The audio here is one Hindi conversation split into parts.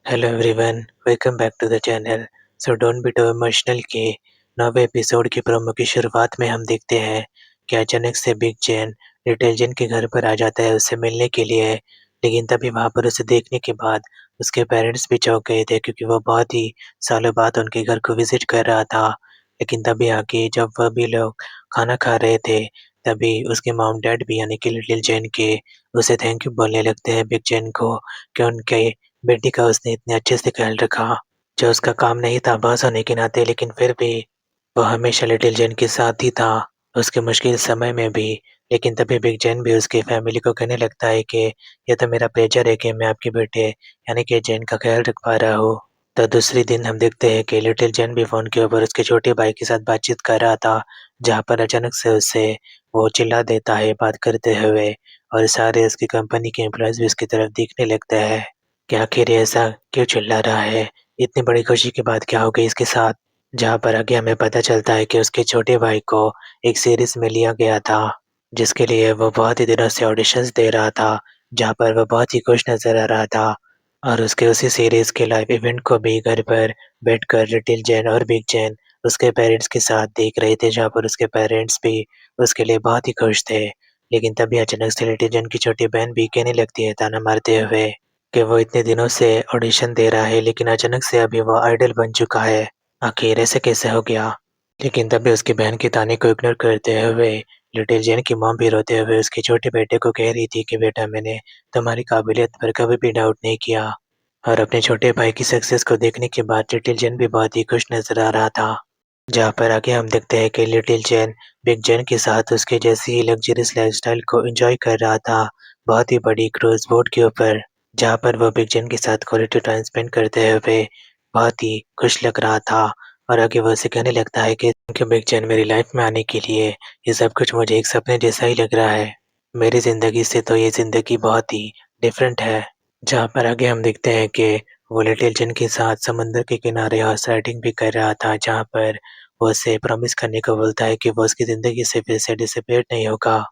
Hello everyone, welcome back to the channel. So don't be too emotional के नवे एपिसोड की प्रोमो की शुरुआत में हम देखते हैं कि अचानक से बिग जैन लिटिल जैन के घर पर आ जाता है उससे मिलने के लिए। लेकिन तभी वहाँ पर उसे देखने के बाद उसके पेरेंट्स भी चौंक गए थे क्योंकि वो बहुत ही सालों बाद उनके घर को विजिट कर रहा था। लेकिन तभी आके जब वह भी लोग खाना खा रहे थे, तभी उसके मॉम डैड भी यानी कि लिटिल जैन के उसे थैंक यू बोलने लगते हैं बिग जैन को कि उनके बेटी का उसने इतने अच्छे से ख्याल रखा। जो उसका काम नहीं था बॉस होने के नाते, लेकिन फिर भी वो हमेशा लिटिल जैन के साथ ही था, उसके मुश्किल समय में भी। लेकिन तभी बिग जैन भी उसकी फैमिली को कहने लगता है कि ये तो मेरा प्लेजर है कि मैं आपके बेटे यानी कि जैन का ख्याल रख पा रहा हूँ। तो दूसरी दिन हम देखते हैं कि लिटिल जैन भी फ़ोन के ऊपर उसके छोटे भाई के साथ बातचीत कर रहा था, जहाँ पर अचानक से उससे वो चिल्ला देता है बात करते हुए, और सारे उसकी कंपनी के एम्प्लॉयज़ भी उसकी तरफ देखने लगते हैं कि आखिर ये ऐसा क्यों चिल्ला रहा है? इतनी बड़ी खुशी की बात क्या हो गई इसके साथ? जहाँ पर आगे हमें पता चलता है कि उसके छोटे भाई को एक सीरीज़ में लिया गया था, जिसके लिए वो बहुत ही दिनों से ऑडिशंस दे रहा था, जहाँ पर वो बहुत ही खुश नज़र आ रहा था। और उसके उसी सीरीज़ के लाइव इवेंट को भी घर पर बैठकर लिटिल जैन और बिग जैन उसके पेरेंट्स के साथ देख रहे थे, जहाँ पर उसके पेरेंट्स भी उसके लिए बहुत ही खुश थे। लेकिन तभी अचानक से लिटिल जैन की छोटी बहन भी कहने लगती है ताना मारते हुए कि वो इतने दिनों से ऑडिशन दे रहा है, लेकिन अचानक से अभी वो आइडल बन चुका है। आखिर ऐसे कैसे हो गया? लेकिन तभी उसकी बहन के ताने को इग्नोर करते हुए लिटिल जैन की मॉम भी रोते हुए उसके छोटे बेटे को कह रही थी कि बेटा, मैंने तुम्हारी काबिलियत पर कभी भी डाउट नहीं किया। और अपने छोटे भाई की सक्सेस को देखने के बाद लिटिल जैन भी बहुत ही खुश नजर आ रहा था। जहाँ पर आगे हम देखते हैं कि लिटिल जैन बिग जैन के साथ उसके जैसी ही लग्जरियस लाइफस्टाइल को एंजॉय कर रहा था, बहुत ही बड़ी क्रूज बोट के ऊपर, जहाँ पर वो बिग जैन के साथ क्वालिटी टाइम स्पेंड करते हुए बहुत ही खुश लग रहा था। और आगे वो उसे कहने लगता है कि बिग जैन, मेरी लाइफ में आने के लिए ये सब कुछ मुझे एक सपने जैसा ही लग रहा है। मेरी ज़िंदगी से तो ये ज़िंदगी बहुत ही डिफरेंट है। जहाँ पर आगे हम देखते हैं कि वो लिटिल जैन के साथ समुद्र के किनारे हॉर्स राइडिंग भी कर रहा था, जहाँ पर वो उसे प्रॉमिस करने को बोलता है कि वो उसकी ज़िंदगी से फिर से डिसअपीयर नहीं होगा।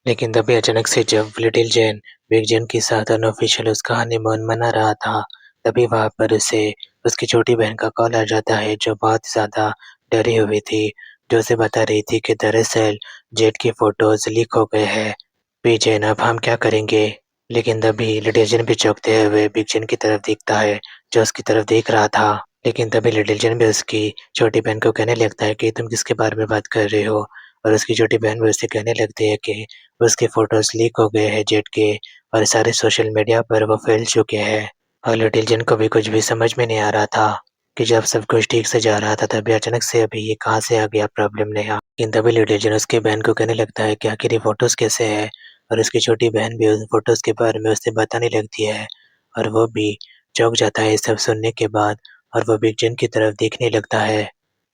लेकिन तभी अचानक से जब लिटिल जैन बिग जैन के साथ अनऑफिशियल उसका हनीमून मना रहा था, तभी वहाँ पर उसे उसकी छोटी बहन का कॉल आ जाता है, जो बहुत ज़्यादा डरी हुई थी, जो उसे बता रही थी कि दरअसल जेट की फ़ोटोज़ लीक हो गए हैं। बी जैन, अब हम क्या करेंगे? लेकिन तभी लिटिल जैन भी चौंकते हुए बिग जैन की तरफ देखता है, जो उसकी तरफ देख रहा था। लेकिन तभी लिटिल जैन भी उसकी छोटी बहन को कहने लगता है कि तुम किसके बारे में बात कर रहे हो? और उसकी छोटी बहन भी उससे कहने लगती है कि उसके फ़ोटोज़ लीक हो गए हैं जेट के, और सारे सोशल मीडिया पर वो फैल चुके हैं। और लिटिल जैन को भी कुछ भी समझ में नहीं आ रहा था कि जब सब कुछ ठीक से जा रहा था, तभी अचानक से अभी ये कहाँ से आ गया प्रॉब्लम नया। लेकिन तभी लिटिल जैन उसकी बहन को कहने लगता है कि आखिर ये फ़ोटोज़ कैसे हैं? और उसकी छोटी बहन भी उन फ़ोटोज़ के बारे में उसे बताने लगती है, और वो भी चौंक जाता है ये सब सुनने के बाद, और वो बिग जैन की तरफ देखने लगता है,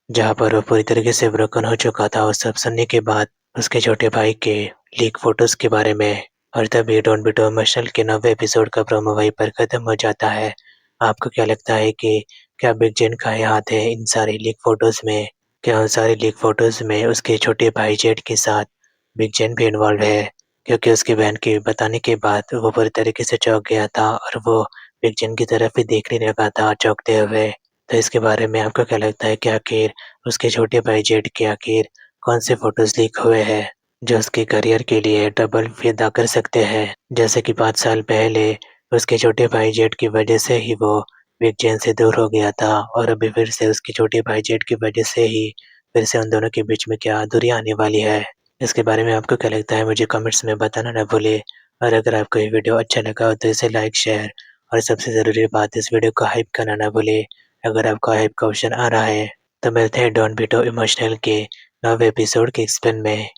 जहाँ पर वो पूरी तरीके से ब्रोकन हो चुका था उस सब सुनने के बाद उसके छोटे भाई के लीक फ़ोटोज़ के बारे में। और तभी डोंट बी टू इमोशनल के 9वें एपिसोड का प्रोमो वहीं पर ख़त्म हो जाता है। आपको क्या लगता है कि क्या बिग जैन का ही हाथ है इन सारे लीक फ़ोटोज़ में? क्या उन सारे लीक फ़ोटोज़ में उसके छोटे भाई जेड के साथ बिग जैन भी इन्वॉल्व है? क्योंकि उसकी बहन के बताने के बाद वो पूरी तरीके से चौंक गया था, और वो बिग जैन की तरफ ही देखने लगा था चौंकते हुए। तो इसके बारे में आपको क्या लगता है कि आखिर उसके छोटे भाई जेड के आखिर कौन से फ़ोटोज़ लीक हुए हैं, जो उसके करियर के लिए डबल फ़ायदा कर सकते हैं? जैसे कि 5 साल पहले उसके छोटे भाई जेड की वजह से ही वो बिग जैन से दूर हो गया था, और अभी फिर से उसके छोटे भाई जेड की वजह से ही फिर से उन दोनों के बीच में क्या दूरी आने वाली है? इसके बारे में आपको क्या लगता है, मुझे कमेंट्स में बताना ना भूलिए। और अगर आपको ये वीडियो अच्छा लगा हो तो इसे लाइक, शेयर, और सबसे ज़रूरी बात, इस वीडियो को हाइप करना ना भूलिए। अगर आपको हाइप का ऑप्शन आ रहा है, तो मिलते हैं डोंट बी टू इमोशनल के नवे एपिसोड के एक्सप्लेन में।